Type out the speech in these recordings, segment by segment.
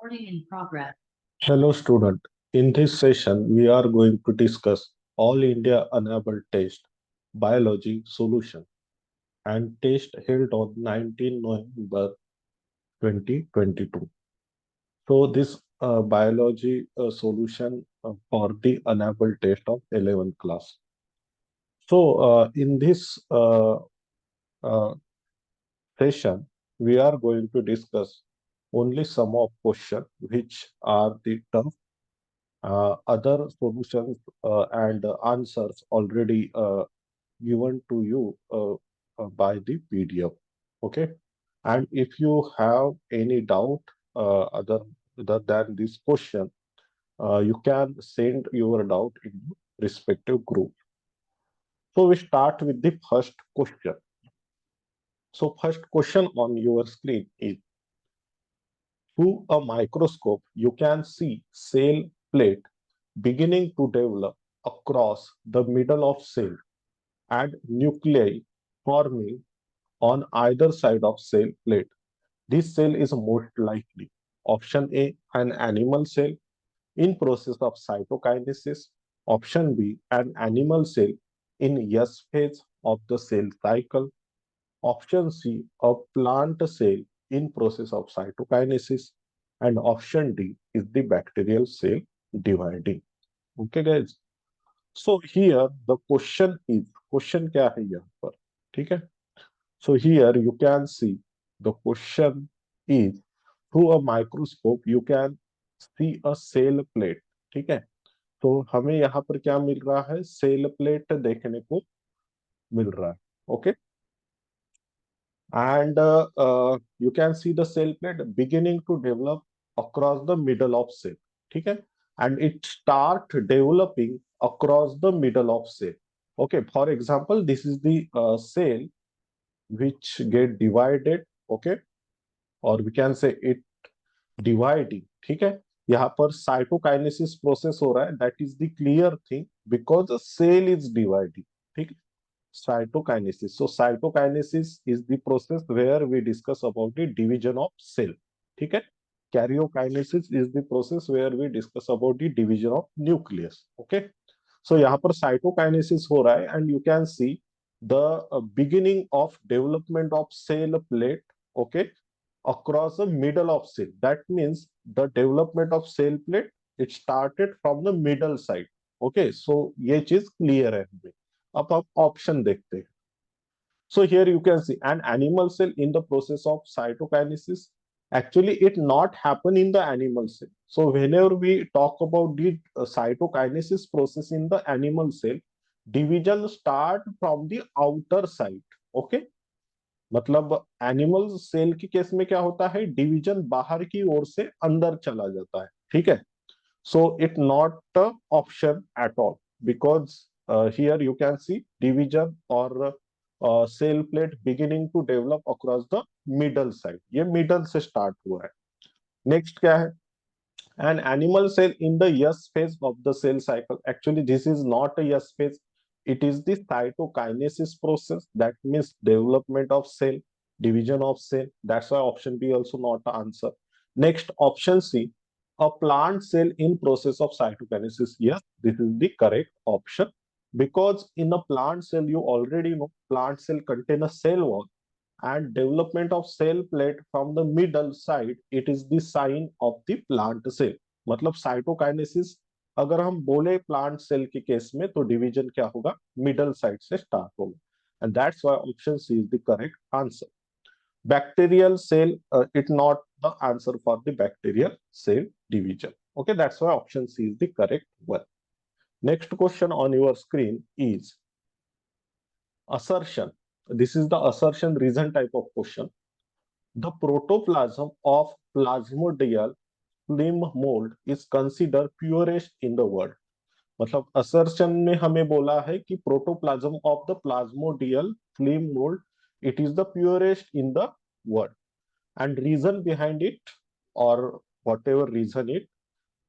Recording in progress. Hello student. In this session, we are going to discuss All India Unable Test Biology Solution and test held on 19 November 2022. So this biology solution for the unable test of 11th class. So in this uh, session, we are going to discuss only some of questions which are the tough other solutions and answers already given to you by the PDF. Okay. And if you have any doubt other than this question, you can send your doubt in respective group. So we start with the first question. So first question on your screen is, through a microscope, you can see cell plate beginning to develop across the middle of cell and nuclei forming on either side of cell plate. This cell is most likely option A, an animal cell in process of cytokinesis, option B, an animal cell in S phase of the cell cycle, option C, a plant cell in process of cytokinesis, and option D is the bacterial cell dividing. Okay guys, so here the question क्या है यहाँ पर, ठीक है? So here you can see the question is, through a microscope you can see a cell plate, ठीक है? तो हमें यहाँ पर क्या मिल रहा है? सेल प्लेट देखने को मिल रहा है. Okay, and you can see the cell plate beginning to develop across the middle of cell, ठीक है? And it start developing across the middle of cell. Okay, for example, this is the cell which get divided. Okay, or we can say it dividing, ठीक है? यहाँ पर cytokinesis process हो रहा है, that is the clear thing, because cell is dividing, ठीक है? Cytokinesis. So cytokinesis is the process where we discuss about the division of cell. ठीक है? Karyokinesis is the process where we discuss about the division of nucleus. Okay? So यहाँ पर cytokinesis हो रहा है, and you can see the beginning of development of cell plate. Okay? Across the middle of cell. That means the development of cell plate, it started from the middle side. Okay? So ये चीज clear है हमें. अब आप option देखते हैं. So here you can see an animal cell in the process of cytokinesis. Actually, it not happen in the animal cell. So whenever we talk about the cytokinesis process in the animal cell, division start from the outer side. Okay, मतलब animal cell के case में क्या होता है? Division बाहर की ओर से अंदर चला जाता है, ठीक है? So it not option at all, because here you can see division or cell plate beginning to develop across the middle side. ये middle से start हुआ है. Next क्या है? An animal cell in the S phase of the cell cycle. Actually, this is not a S phase. It is the cytokinesis process. That means development of cell, division of cell. That's why option B also not the answer. Next, option C, a plant cell in process of cytokinesis. Yes, this is the correct option, because in a plant cell, you already know plant cell contain a cell wall, and development of cell plate from the middle side, it is the sign of the plant cell. मतलब cytokinesis अगर हम बोले plant cell के case में, तो division क्या होगा? Middle side से स्टार्ट होगा, and that's why option C is the correct answer. Bacterial cell, it not the answer for the bacterial cell division. Okay, that's why option C is the correct one. Next question on your screen is assertion. This is the assertion reason type of question. The protoplasm of plasmodial phloem mold is considered purest in the world. मतलब assertion में हमें बोला है कि protoplasm of the plasmodial phloem mold, it is the purest in the world, and reason behind it, or whatever reason it.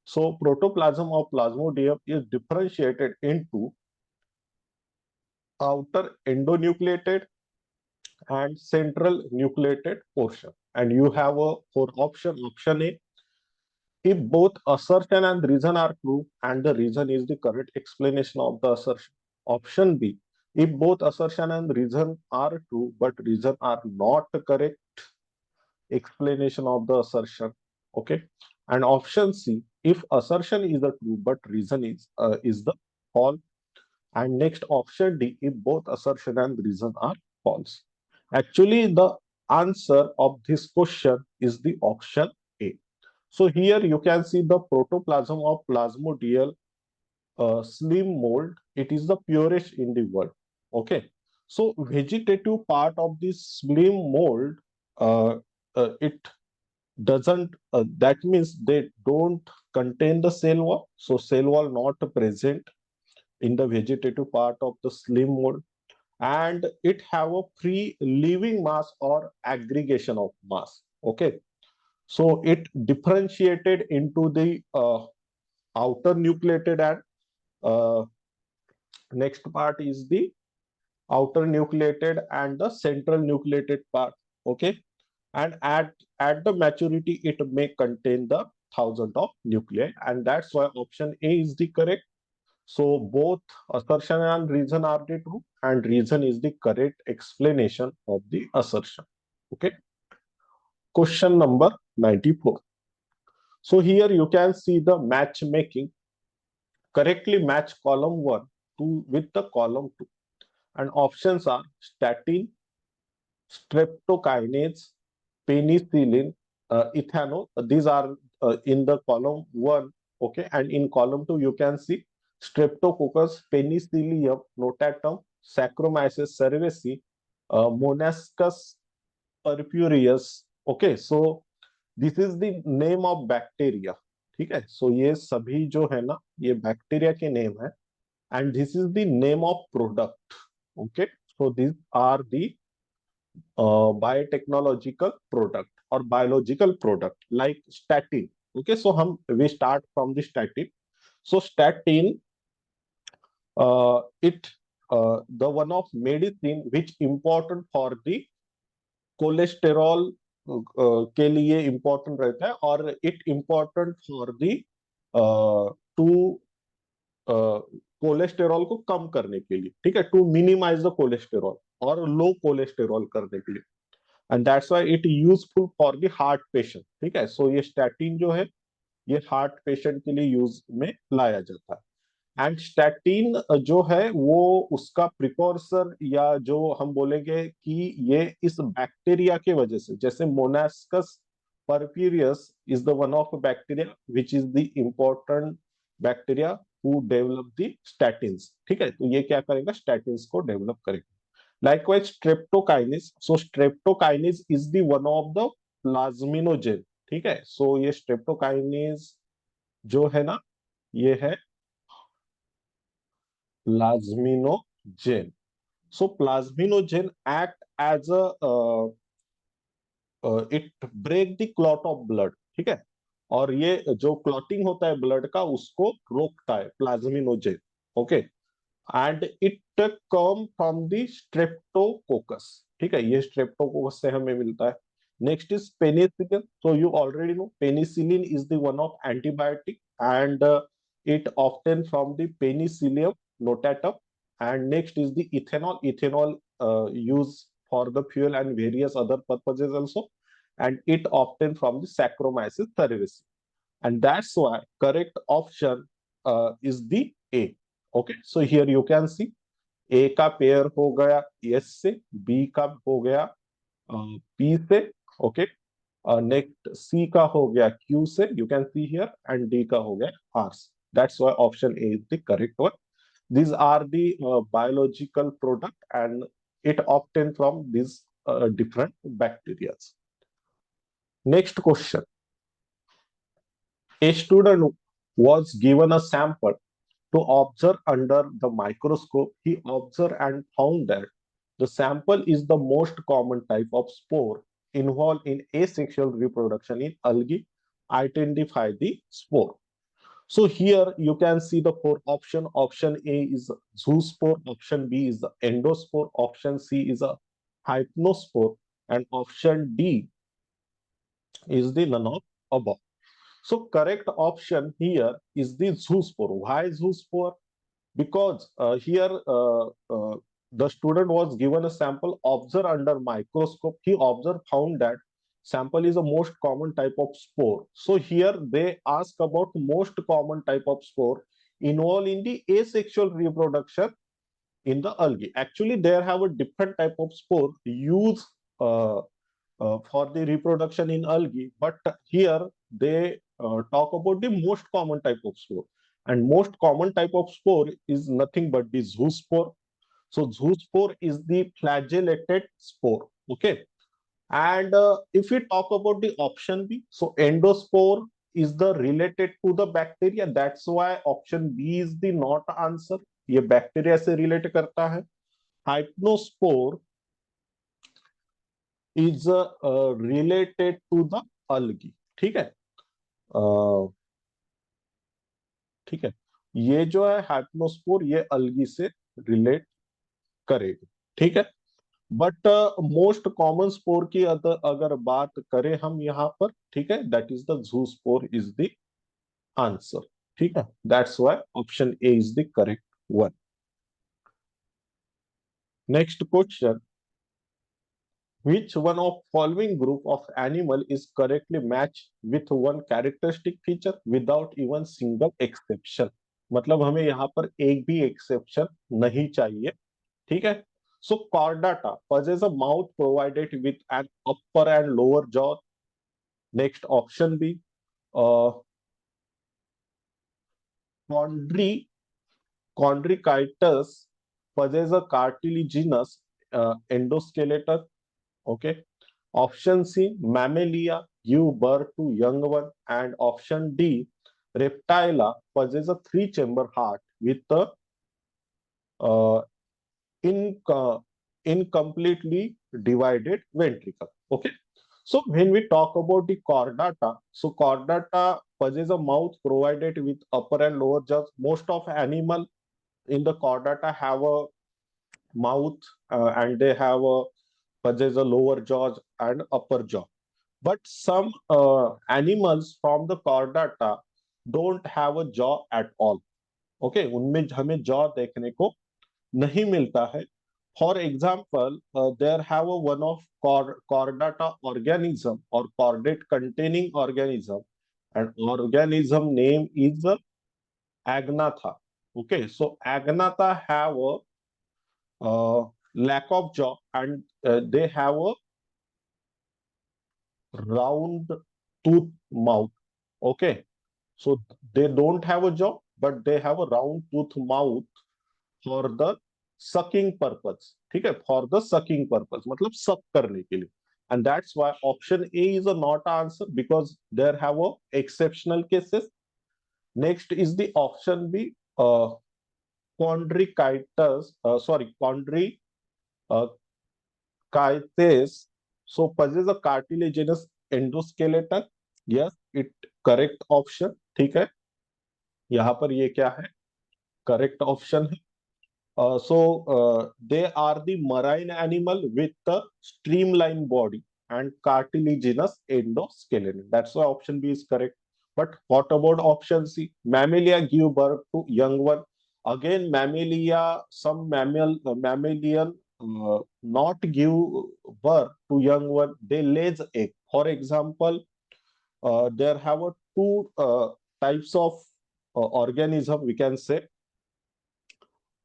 So protoplasm of plasmodium is differentiated into outer endonucleated and central nucleated portion, and you have a for option A, if both assertion and reason are true and the reason is the correct explanation of the assertion. Option B, if both assertion and reason are true but reason are not correct explanation of the assertion. Okay. And option C, if assertion is the true but reason is the false. And next option D, if both assertion and reason are false. Actually, the answer of this question is the option A. So here you can see the protoplasm of Plasmodial slim mold. It is the purest in the world. Okay. So vegetative part of this slim mold, uh, it doesn't, that means they don't contain the cell wall. So cell wall not present in the vegetative part of the slim mold, and it have a free living mass or aggregation of mass. Okay. So it differentiated into the outer nucleated and uh, next part is the outer nucleated and the central nucleated part. Okay. And at the maturity it may contain the thousand of nuclei, and that's why option A is the correct. So both assertion and reason are the true, and reason is the correct explanation of the assertion. Okay. Question number 94. So here you can see the matchmaking. Correctly match column 1 to with the column 2. And options are statin, streptokinase, penicillin, ethanol. These are in the column 1. Okay. And in column 2, you can see Streptococcus, Penicillium notatum, Saccharomyces cerevisiae, Monascus purpureus. Okay. So this is the name of bacteria. ठीक है. सो ये सभी जो है ना, ये bacteria के name है, and this is the name of product. Okay. So this are the biotechnological product or biological product like statin. Okay. So we start from the statin. So statin, it the one of medicine which important for the cholesterol के लिए important रहता है, और it important for the to cholesterol को कम करने के लिए. ठीक है. टू मिनिमाइज द कोलेस्टेरॉल और लो कोलेस्टेरॉल करने के लिए, and that's why it useful for the heart patient. ठीक है. सो ये स्टैटिन जो है, ये हार्ट पेशेंट के लिए यूज में लाया जाता है. एंड स्टैटिन जो है वो उसका प्रिकॉर्सर, या जो हम बोलेंगे कि ये इस बैक्टीरिया के वजह से, जैसे Monascus purpureus is the one of bacteria which is the important bacteria who develop the statins. ठीक है. तो ये क्या करेगा, स्टैटिन्स को डेवलप करेगा. Likewise streptokinase. So streptokinase is the one of the plasminogen. ठीक है. सो ये स्ट्रेप्टोकाइनिस जो है ना, ये है plasminogen. So plasminogen act as a it break the clot of blood. ठीक है. और ये जो क्लॉटिंग होता है ब्लड का, उसको रोकता है plasminogen. Okay. And it come from the streptococcus. ठीक है. ये स्ट्रेप्टोकोकस से हमें मिलता है. Next is penicillin. So you already know penicillin is the one of antibiotic, and it often from the Penicillium notatum. And next is the ethanol. Ethanol used for the fuel and various other purposes also, and it often from the Saccharomyces cerevisiae. And that's why correct option is the A. Okay. So here you can see A का pair हो गया S से, B का हो गया P से. Okay. Next C का हो गया Q से, you can see here, and D का हो गया R से. That's why option A is the correct one. These are the biological product, and it obtained from these different bacteria. Next question. A student was given a sample to observe under the microscope. He observed and found that the sample is the most common type of spore involved in asexual reproduction in algae. Identify the spore. So here you can see the four option. Option A is zoospore, option B is the endospore, option C is a hypnospore, and option D is the none of above. So correct option here is the zoospore. Why zoospore? Because here the student was given a sample, observe under microscope. He observed, found that sample is the most common type of spore. So here they ask about most common type of spore involved in the asexual reproduction in the algae. Actually, they have a different type of spore used uh, for the reproduction in algae, but here they talk about the most common type of spore. And most common type of spore is nothing but the zoospore. So zoospore is the flagellated spore. Okay. And if we talk about the option B, so endospore is the related to the bacteria. That's why option B is the not answer. ये bacteria से relate करता है. Hypnospore is related to the algae. ठीक है. ठीक है. ये जो है हाइप्नोस्पोर, ये अलगी से रिलेट करेगा. ठीक है. बट मोस्ट कॉमन स्पोर की अगर बात करें हम यहाँ पर, ठीक है, that is the zoospore is the answer. ठीक है. That's why option A is the correct one. Next question. Which one of following group of animal is correctly matched with one characteristic feature without even single exception? मतलब हमें यहाँ पर एक भी exception नहीं चाहिए. ठीक है. So chordata possess a mouth provided with an upper and lower jaw. Next option B. Uh, Chondri Chondrichitus possess a cartilaginous endoskeleton. Okay. Option C, Mammalia give birth to young one, and option D, Reptila possess a three-chamber heart with a uh, in, incompletely divided ventricle. Okay. So when we talk about the chordata, so chordata possess a mouth provided with upper and lower jaws. Most of animal in the chordata have a mouth and they have a possess a lower jaws and upper jaw. But some animals from the chordata don't have a jaw at all. Okay, उनमें हमें jaw देखने को नहीं मिलता है. For example, there have a one of chordata organism or chordate containing organism, and organism name is Agnatha. Okay, so Agnatha have a lack of jaw, and they have a round tooth mouth. Okay, so they don't have a jaw, but they have a round tooth mouth for the sucking purpose. ठीक है, for the sucking purpose, मतलब suck करने के लिए. And that's why option A is a not answer, because there have a exceptional cases. Next is the option B, chondrichitis, uh, chondrichitis. So possess a cartilaginous endoskeleton. Yes, it correct option. ठीक है. यहाँ पर ये क्या है? Correct option है. They are the marine animal with the streamlined body and cartilaginous endoskeleton. That's why option B is correct. But what about option C? Mammalia give birth to young one. Again, mammalia, some mammalian not give birth to young one. They lays egg. For example, there have two types of organism, we can say.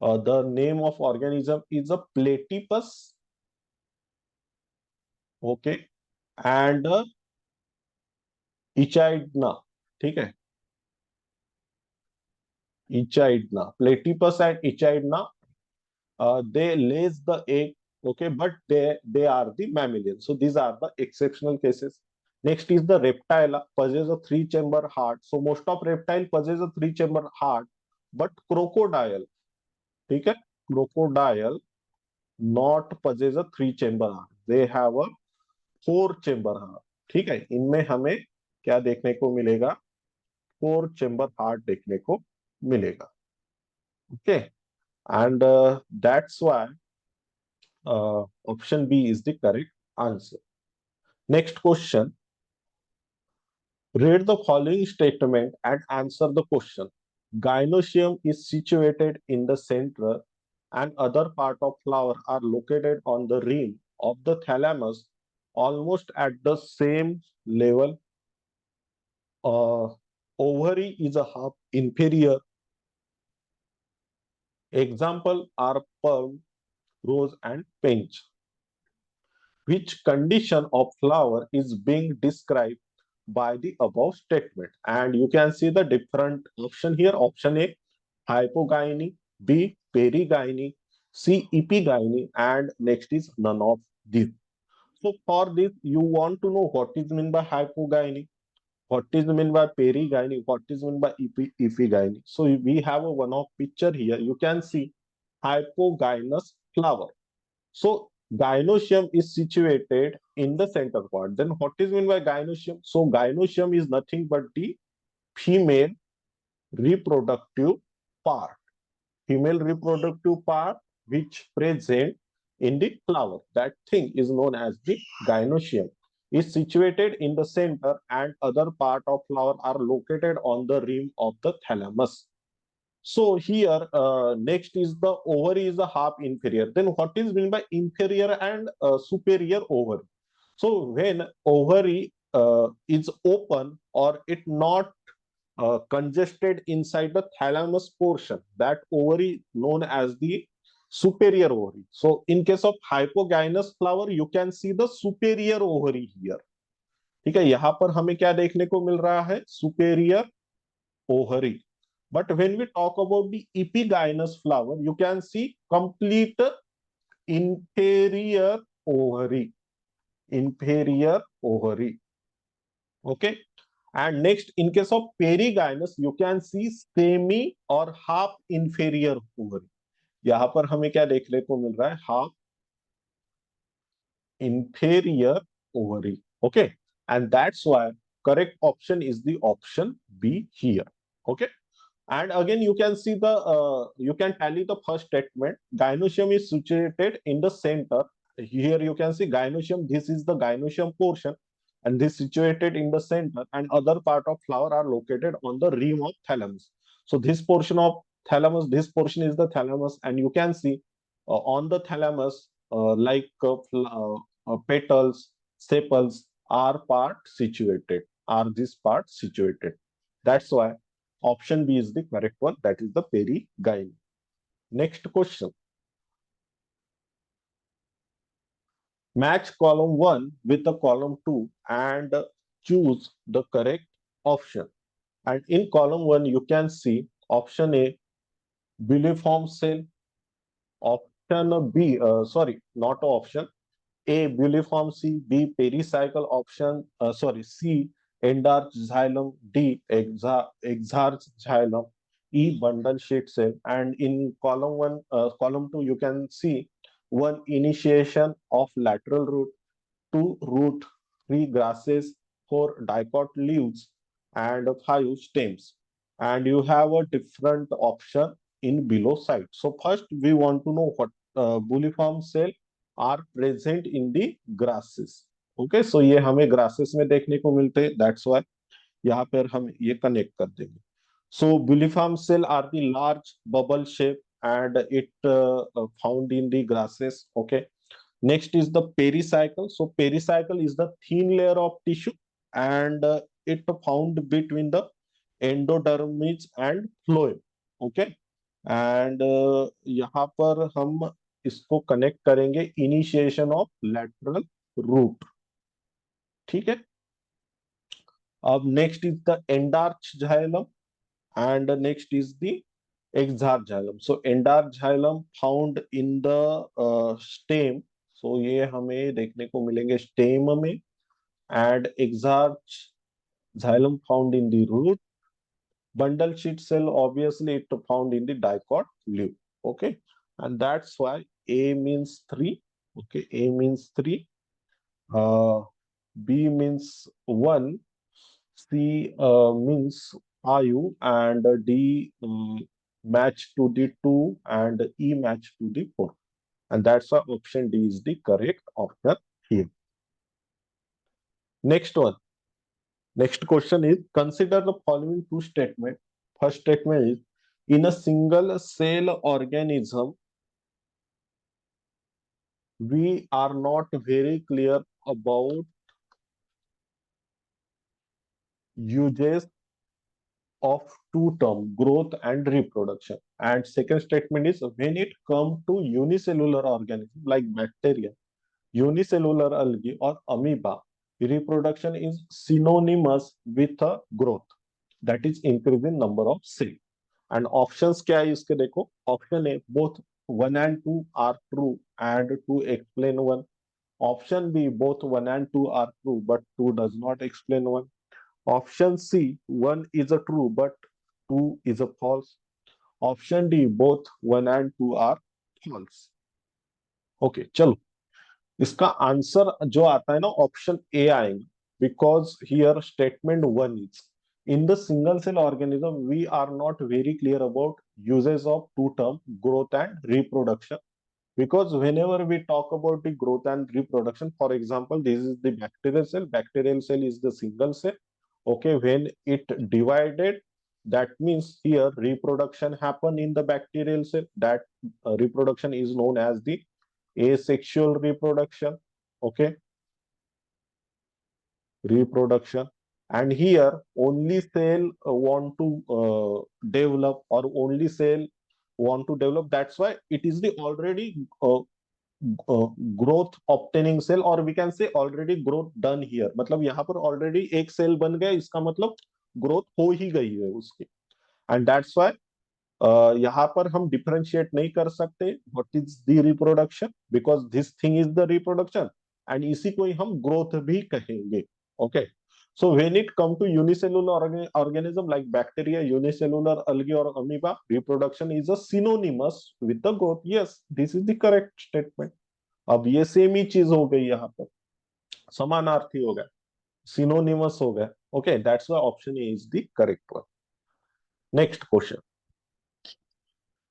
The name of organism is a platypus. Okay. And echidna. ठीक है. Echidna, platypus and echidna, they lays the egg. Okay, but they are the mammalian. So these are the exceptional cases. Next is the reptile, possess a three-chamber heart. So most of reptile possess a three-chamber heart, but crocodile, ठीक है, crocodile not possess a three-chamber heart. They have a four chamber heart. ठीक है, इनमें हमें क्या देखने को मिलेगा? फोर चेंबर हार्ट देखने को मिलेगा. Okay. And that's why option B is the correct answer. Next question. Read the following statement and answer the question. Gynoecium is situated in the center and other part of flower are located on the rim of the thalamus almost at the same level. Ovary is a half inferior. Example are palm, rose and pinch. Which condition of flower is being described by the above statement? And you can see the different option here. Option A, hypogyny, B, perigyny, C, epigyny, and next is none of these. So for this, you want to know what is meant by hypogyny, what is meant by perigyny, what is meant by epigyny. So we have a one of picture here. You can see hypogynous flower. So gynoecium is situated in the center part. Then what is meant by gynoecium? So gynoecium is nothing but the female reproductive part. Female reproductive part which present in the flower. That thing is known as the gynoecium. Is situated in the center and other part of flower are located on the rim of the thalamus. So here, next is the ovary is the half inferior. Then what is meant by inferior and superior ovary? So when ovary is open or it not congested inside the thalamus portion, that ovary known as the superior ovary. So in case of hypogynous flower, you can see the superior ovary here. ठीक है, यहाँ पर हमें क्या देखने को मिल रहा है? Superior ovary. But when we talk about the epigynous flower, you can see complete inferior ovary. Inferior ovary. Okay. And next, in case of perigynous, you can see semi or half inferior ovary. यहाँ पर हमें क्या देखने को मिल रहा है? Half inferior ovary. Okay. And that's why correct option is the option B here. Okay. And again, you can see the, you can tally the first statement. Gynoecium is situated in the center. Here you can see gynoecium. This is the gynoecium portion, and this situated in the center, and other part of flower are located on the rim of thalamus. So this portion of thalamus, this portion is the thalamus, and you can see on the thalamus, petals, sepals are part situated. Are this part situated? That's why option B is the correct one. That is the perigyny. Next question. Match column 1 with the column 2 and choose the correct option. And in column 1, you can see option A, biliform cell. Option B, sorry, not option. A, biliform, C, B, pericycle, option, C, endarch xylem, D, exarch xylem, E, bundle sheet cell. And in column 1, column 2, you can see 1, initiation of lateral root, 2, root, 3, grasses, 4, dicot leaves, and 5, stems. And you have a different option in below side. So first we want to know what bulliform cell are present in the grasses. Okay, so ये हमें grasses में देखने को मिलते हैं. That's why यहाँ पर हम ये connect कर देंगे. So bulliform cell are the large bubble shape and it found in the grasses. Okay. Next is the pericycle. So pericycle is the thin layer of tissue and it found between the endodermis and phloem. Okay. And यहाँ पर हम इसको connect करेंगे initiation of lateral root. ठीक है. अब next is the endarch xylem and next is the exarch xylem. So endarch xylem found in the stem. So ये हमें देखने को मिलेंगे stem में. And exarch xylem found in the root. Bundle sheet cell obviously it found in the dicot leaf. Okay, and that's why A means 3. Okay, A means 3. B means 1. C means IU, and D match to the 2 and E match to the 4. And that's why option D is the correct option here. Next one. Next question is, consider the following two statement. First statement is, in a single cell organism, we are not very clear about uses of two term, growth and reproduction. And second statement is, when it comes to unicellular organism like bacteria, unicellular algae or amoeba, reproduction is synonymous with a growth, that is increase in number of cell. And options क्या है इसके देखो, option A both 1 and 2 are true and 2 explain 1. Option B, both 1 and 2 are true but 2 does not explain 1. Option C, 1 is a true but 2 is a false. Option D, both 1 and 2 are false. Okay चलो, इसका answer जो आता है ना option A आएगा, because here statement 1 is, in the single cell organism we are not very clear about uses of two term, growth and reproduction. Because whenever we talk about the growth and reproduction, for example, this is the bacterial cell is the single cell. Okay, when it divided, that means here reproduction happen in the bacterial cell. That reproduction is known as the asexual reproduction. Okay, reproduction. And here only cell want to develop, or only cell want to develop, that's why it is the already growth obtaining cell, और we can say already growth done here, मतलब यहाँ पर already एक cell बन गया, इसका मतलब growth हो ही गई है उसकी. एंड दैट्स व्हाई यहाँ पर हम डिफरेंशिएट नहीं कर सकते what is the reproduction, because this thing is the reproduction, and इसी को ही हम ग्रोथ भी कहेंगे. Okay, so when it come to unicellular organism like bacteria, unicellular algae or amoeba, reproduction is a synonymous with the growth. Yes, this is the correct statement. अब ये same ही चीज हो गई, यहाँ पर समानार्थी हो गया, सिनोनिमस हो गया. Okay, that's why option A is the correct one. Next question,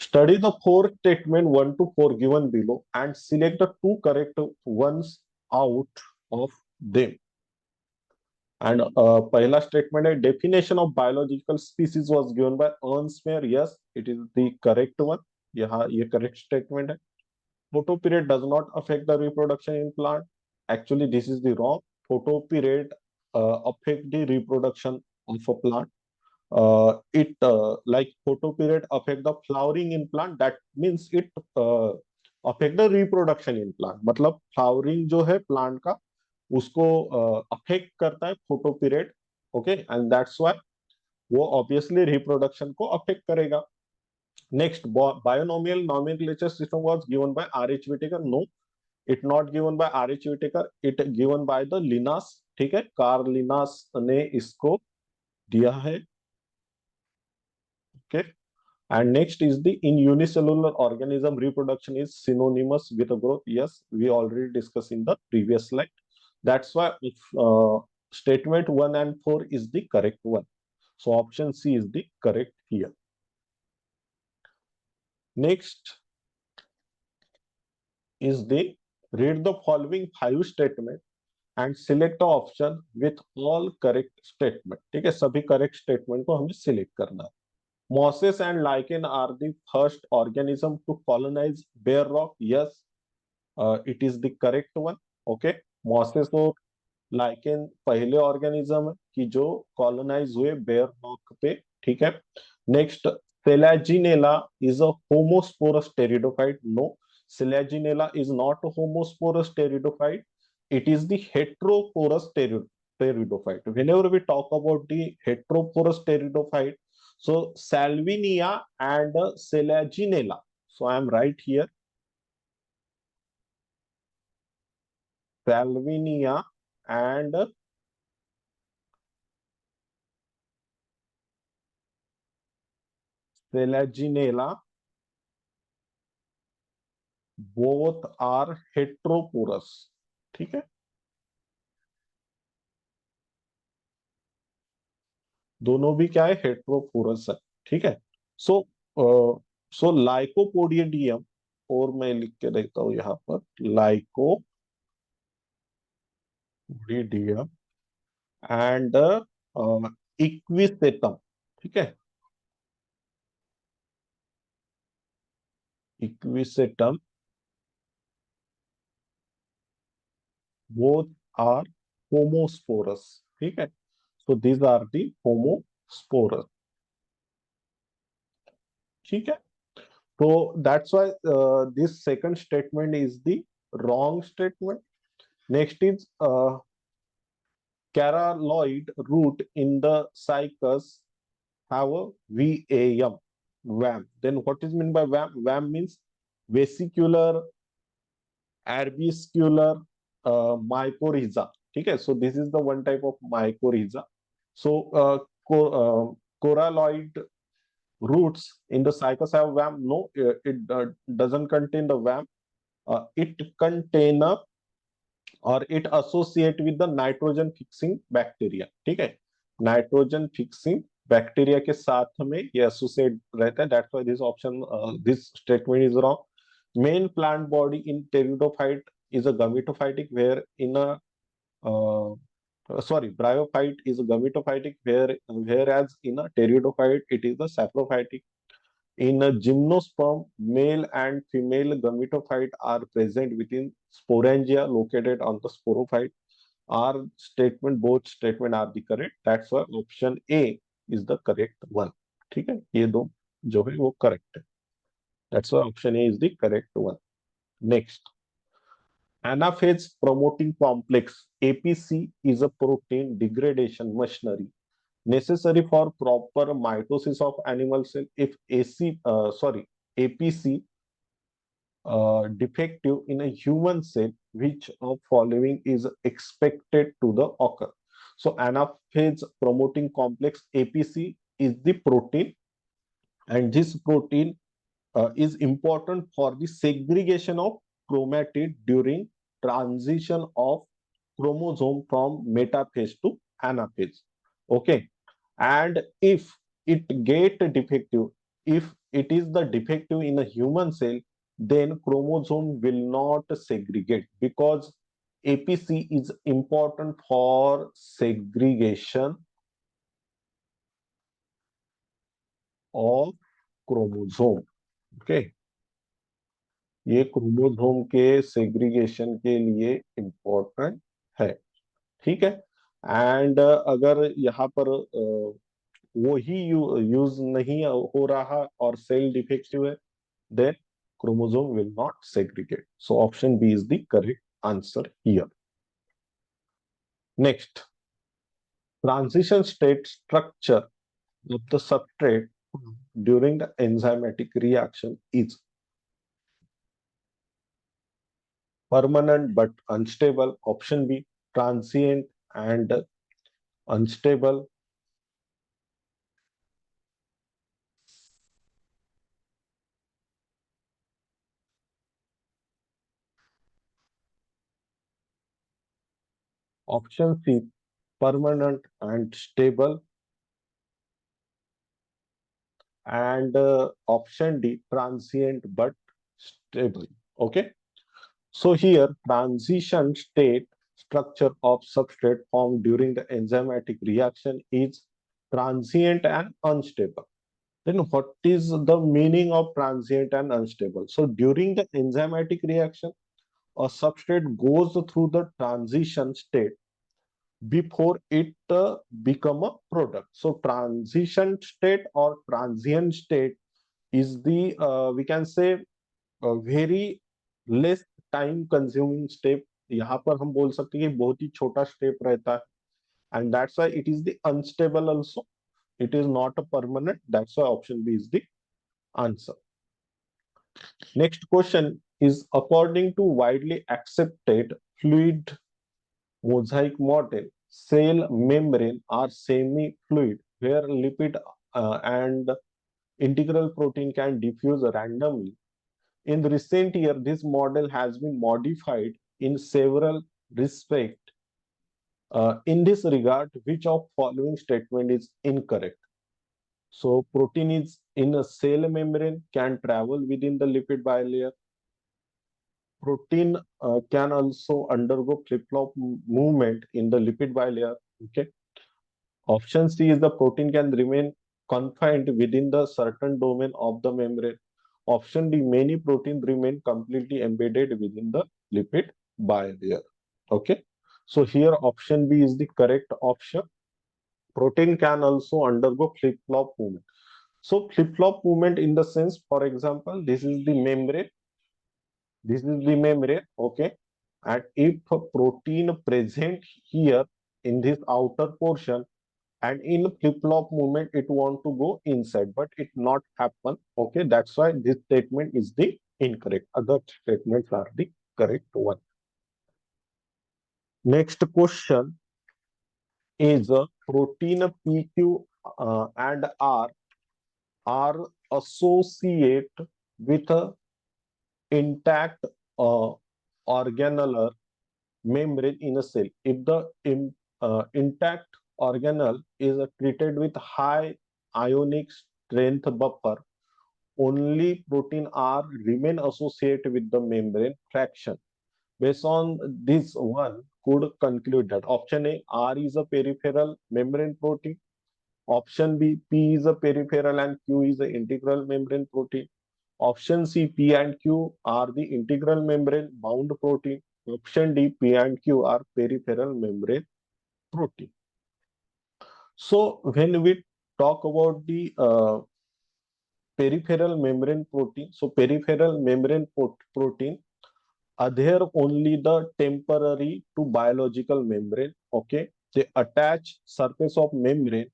study the four statement 1 to 4 given below and select the two correct ones out of them. And पहला स्टेटमेंट है, definition of biological species was given bye Ernst mayor. Yes, it is the correct one. यहाँ ये correct statement है. photo period does not affect the reproduction in plant. Actually this is the wrong. Photo period affect the reproduction of a plant. It like photo period affect the flowering in plant, that means it affect the reproduction in plant. मतलब flowering जो है plant का, उसको affect करता है photo period. Okay, and that's why वो obviously reproduction को affect करेगा. Next, binomial nomenclature system was given by R H. Whittaker. No, it not given by R H. Whittaker, it given by the Linnaeus. ठीक है, Carl Linnaeus ने इसको दिया है. Okay, and next is the, in unicellular organism reproduction is synonymous with growth. Yes, we already discussed in the previous slide. That's why if statement 1 and 4 is the correct one. So option C is the correct here. Next is the, read the following 5 statement and select the option with all correct statement. ठीक है, सभी correct statement को हमें select करना है. Mosses and lichen are the first organism to colonize bare rock. Yes, it is the correct one. Okay, mosses और lichen पहले organism है कि जो कॉलोनाइज हुए बेयर रॉक पे. ठीक है. Next, Selaginella is a homosporous pteridophyte. No, Selaginella is not a homosporous pteridophyte, it is the heteroporous pteridophyte. Whenever we talk about the heteroporous pteridophyte, so Salvinia and Selaginella. So I am right here. Salvinia and Selaginella, both are heteroporous. ठीक है, दोनों भी क्या है, हेट्रोपोरस है. ठीक है. सो लाइकोपोडियडियम, और मैं लिख के देता हूं यहाँ पर, लाइकोपोडियडियम एंड इक्विसेटम, ठीक है, इक्विसेटम, both are homosporous, ठीक है, so these are the homosporous, ठीक है, so that's why this second statement is the wrong statement. Next is caraloid root in the cycus have a VAM, VAM. Then what is meant by VAM? VAM means vesicular arbuscular mycorrhiza, ठीक है, so this is the one type of mycorrhiza. So coralloid roots in the cycus have VAM? No, it doesn't contain the VAM. It contain a और it associate with the nitrogen fixing bacteria, ठीक है, nitrogen fixing bacteria के साथ में ये associate रहता है, that's why this option, this statement is wrong. Main plant body in pteridophyte is a gametophytic where in a sorry, bryophyte is a gametophytic whereas in a pteridophyte it is a saprophytic. In a gymnosperm, male and female gametophyte are present within sporangia located on the sporophyte. Our statement, both statement are the correct. That's why option A is the correct one. ठीक है, ये दो जो है वो correct है. That's why option A is the correct one. Next, anaphase promoting complex APC is a protein degradation machinery necessary for proper mitosis of animal cell. If APC defective in a human cell, which of following is expected to the occur? So anaphase promoting complex APC is the protein, and this protein is important for the segregation of chromatid during transition of chromosome from metaphase to anaphase. Okay, and if it get defective, if it is the defective in a human cell, then chromosome will not segregate because APC is important for segregation of chromosome. Okay, ये chromosome के segregation के लिए important है, ठीक है, and अगर यहाँ पर वो ही यूज नहीं हो रहा और सेल डिफेक्टिव है, then chromosome will not segregate. So option B is the correct answer here. Next, transition state structure of the substrate during the enzymatic reaction is permanent but unstable. Option B, transient and unstable. Option C, permanent and stable. And option D, transient but stable. Okay. So here, transition state structure of substrate formed during the enzymatic reaction is transient and unstable. Then what is the meaning of transient and unstable? So during the enzymatic reaction, a substrate goes through the transition state before it become a product. So transition state or transient state is the we can say very less time consuming step. यहाँ पर हम बोल सकते हैं कि बहुत ही छोटा step रहता है, and that's why it is the unstable also, it is not a permanent, that's why option B is the answer. Next question is according to widely accepted fluid mosaic model, cell membrane are semi fluid where lipid and integral protein can diffuse randomly. In the recent year, this model has been modified in several respects. In this regard, which of following statement is incorrect? So, protein is in a cell membrane, can travel within the lipid bilayer. Protein can also undergo flip-flop movement in the lipid bilayer. Okay. Option C is the protein can remain confined within the certain domain of the membrane. Option D, many proteins remain completely embedded within the lipid bilayer. Okay. So here option B is the correct option. Protein can also undergo flip-flop movement. So flip-flop movement in the sense, for example, this is the membrane. This is the membrane. Okay. And if a protein present here in this outer portion, and in flip-flop movement it want to go inside, but it not happen. Okay, that's why this statement is the incorrect. Other statements are the correct one. Next question is protein PQ and R are associate with a intact uh, organelle membrane in a cell. If the intact organelle is treated with high ionic strength buffer, only protein R remain associated with the membrane fraction. Based on this one, could conclude that option A, R is a peripheral membrane protein. Option B, P is a peripheral and Q is the integral membrane protein. Option C, P and Q are the integral membrane bound protein. Option D, P and Q are peripheral membrane protein. So when we talk about the peripheral membrane protein, so peripheral membrane protein adhere only the temporary to biological membrane. Okay, they attach surface of membrane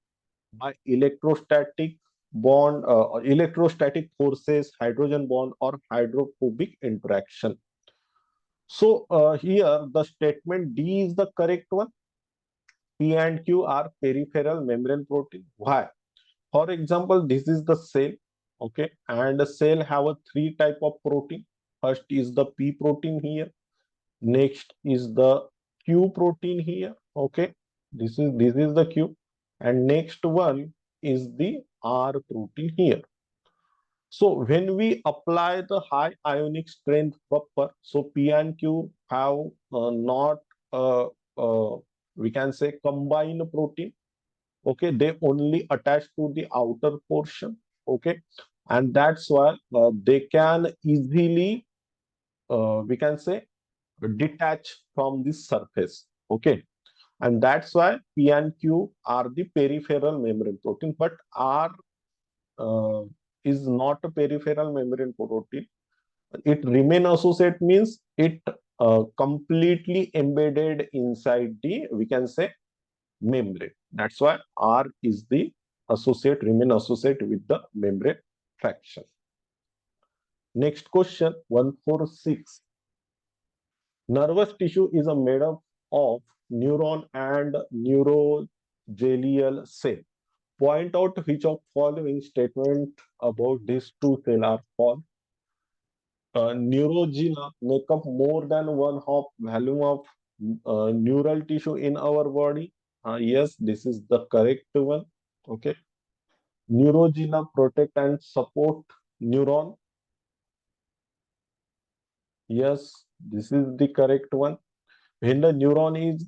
by electrostatic forces, hydrogen bond, or hydrophobic interaction. So here the statement D is the correct one. P and Q are peripheral membrane protein. Why? For example, this is the cell. Okay, and the cell have a three type of protein. First is the P protein here. Next is the Q protein here. Okay, this is the Q, and next one is the R protein here. So when we apply the high ionic strength buffer, so P and Q have not uh, uh, we can say combined protein. Okay, they only attach to the outer portion. Okay, and that's why they can easily we can say detach from the surface. Okay, and that's why P and Q are the peripheral membrane protein, but R uh, is not a peripheral membrane protein. It remain associate means it completely embedded inside the, we can say, membrane. That's why R is the associate, remain associate with the membrane fraction. Next question 146. Nervous tissue is made up of neuron and neurogelial cell. Point out which of following statement about these two cells are false. Neurogena make up more than one half volume of neural tissue in our body. Yes, this is the correct one. Okay. Neurogena protect and support neuron. Yes, this is the correct one. When the neuron is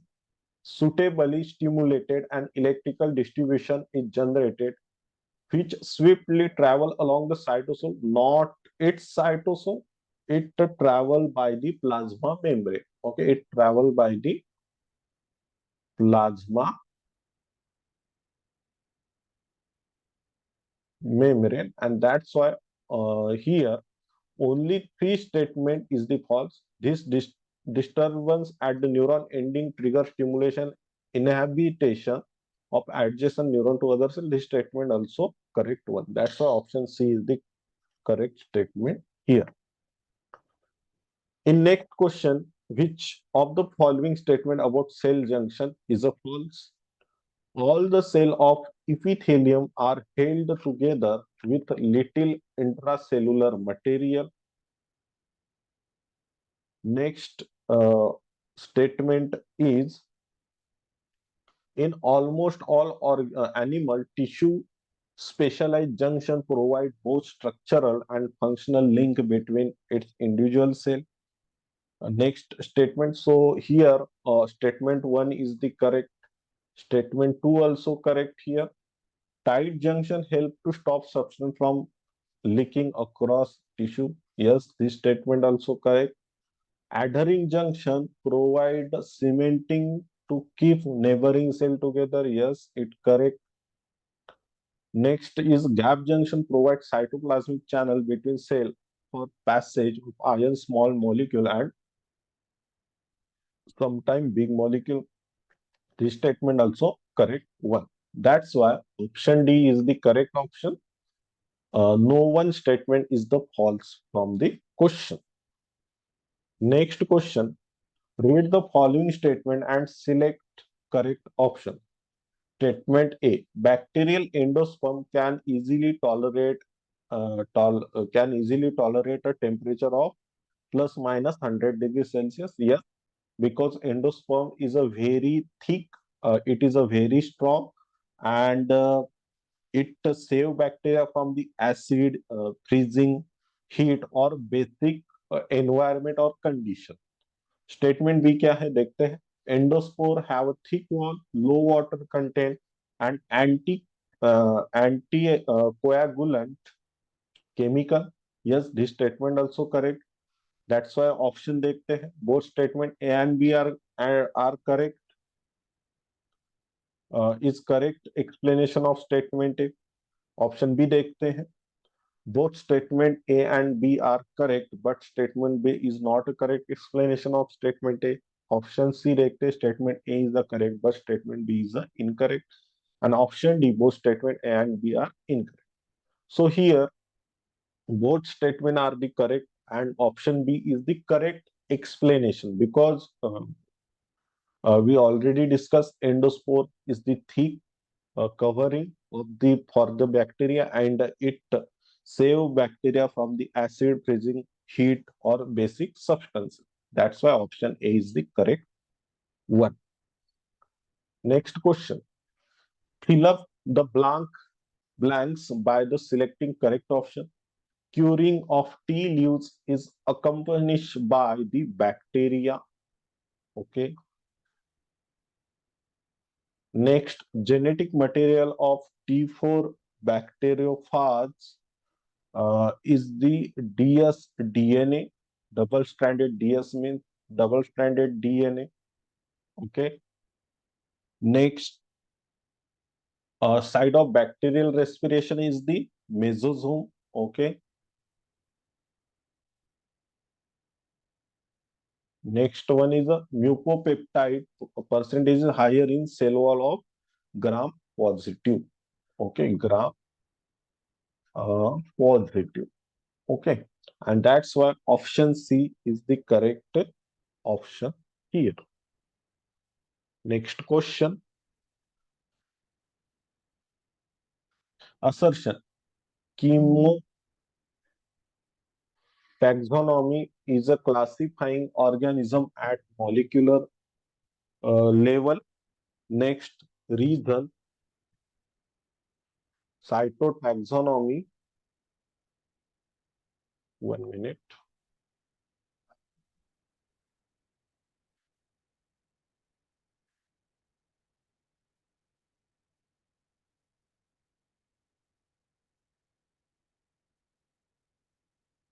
suitably stimulated and electrical distribution is generated, which swiftly travel along the cytosol, not its cytosol. It travel by the plasma membrane. Okay, it travel by the plasma membrane, and that's why here only three statement is the false. This disturbance at the neuron ending trigger stimulation inhabitation of adjacent neuron to other cell. This statement also correct one. That's why option C is the correct statement here. In next question, which of the following statement about cell junction is a false? All the cell of epithelium are held together with little intracellular material. Next statement is in almost all animal tissue, specialized junction provide both structural and functional link between its individual cell. Next statement. So here, statement one is the correct. Statement 2 also correct here. Tight junction help to stop substance from leaking across tissue. Yes, this statement also correct. Adhering junction provide cementing to keep neighboring cell together. Yes, it correct. Next is gap junction provides cytoplasmic channel between cell for passage of ion small molecule and sometime big molecule. This statement also correct one. That's why option D is the correct option. No one statement is the false from the question. Next question. Read the following statement and select correct option. Statement A. Bacterial endosperm can easily tolerate a temperature of plus minus 100 degrees Celsius. Yes, because endosperm is a very thick, it is a very strong, and it save bacteria from the acid, freezing, heat or basic environment or condition. Statement B क्या है देखते हैं. Endospore have a thick wall, low water content and anticoagulant chemical. Yes, this statement also correct. That's why option देखते हैं. Both statement A and B are correct. Is correct explanation of statement A. Option B देखते हैं. Both statement A and B are correct, but statement B is not a correct explanation of statement A. Option C देखते statement A is the correct, but statement B is the incorrect. And option D, both statement A and B are incorrect. So here, both statement are the correct, and option B is the correct explanation because we already discussed endospore is the thick covering of the for the bacteria, and it save bacteria from the acid, freezing, heat or basic substances. That's why option A is the correct one. Next question. Fill up the blanks by the selecting correct option. Curing of tea leaves is accompanied by the bacteria. Okay. Next, genetic material of T4 bacteriophages is the DS DNA. Double-stranded DS means double-stranded DNA. Okay. Next, side of bacterial respiration is the mesosome. Okay. Next one is a mucopeptide percentage is higher in cell wall of gram positive. Okay, gram positive. Okay, and that's why option C is the correct option here. Next question. Assertion. Chemotaxonomy is a classifying organism at molecular level. Next, reason. Cytotaxonomy. 1 minute.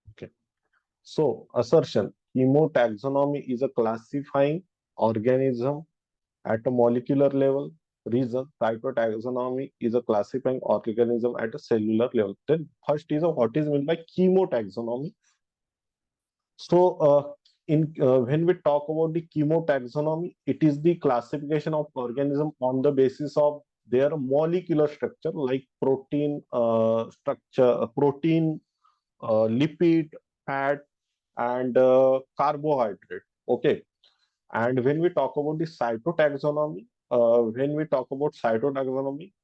Okay. So, assertion. Chemotaxonomy is a classifying organism at a molecular level. Reason, cytotaxonomy is a classifying organism at a cellular level. Then first is what is meant by chemotaxonomy. So when we talk about the chemotaxonomy, it is the classification of organism on the basis of their molecular structure, like protein lipid, fat, and carbohydrate. Okay. And when we talk about the cytotaxonomy,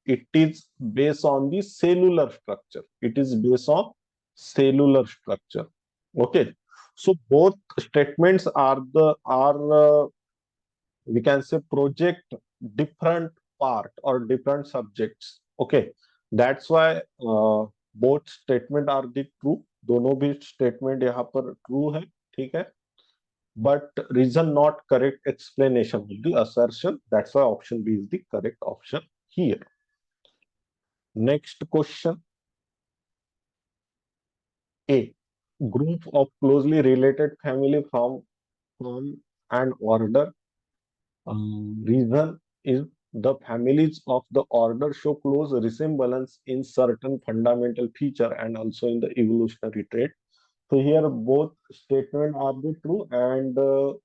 it is based on the cellular structure. It is based on cellular structure. Okay. So both statements are we can say project different part or different subjects. Okay. That's why both statement are the true. दोनों भी statement यहाँ पर true है. ठीक है. but reason not correct explanation of the assertion. That's why option B is the correct option here. Next question. A. Group of closely related family form an order. Reason is the families of the order show close resemblance in certain fundamental feature and also in the evolutionary trait. So here both statement are the true, and the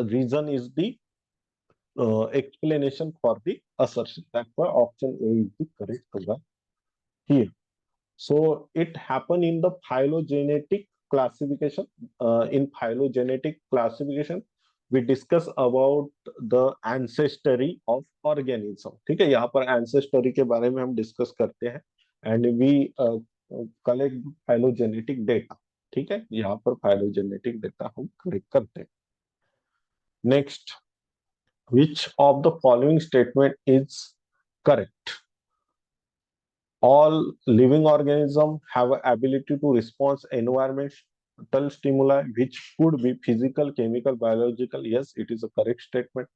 reason is the explanation for the assertion. That's why option A is the correct one here. So it happened in the phylogenetic classification. In phylogenetic classification, we discuss about the ancestry of organism. ठीक है, यहाँ पर ancestry के बारे में हम discuss करते हैं, and we collect phylogenetic data. ठीक है, यहाँ पर phylogenetic data हम collect करते हैं. Next, which of the following statement is correct? All living organisms have an ability to respond to environmental stimuli, which could be physical, chemical, biological. Yes, it is a correct statement.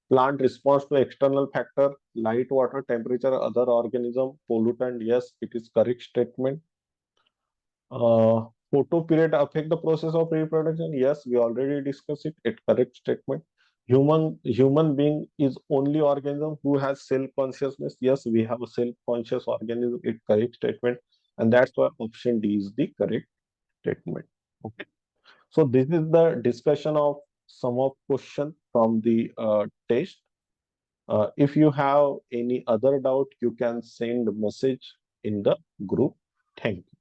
Plant responds to external factor, light, water, temperature, other organism, pollutant. Yes, it is correct statement. Photo period affect the process of reproduction. Yes, we already discussed it. It correct statement. Human being is only organism who has self consciousness. Yes, we have a self conscious organism. It correct statement, and that's why option D is the correct statement. Okay. So this is the discussion of some of question from the test. If you have any other doubt, you can send a message in the group. Thank you.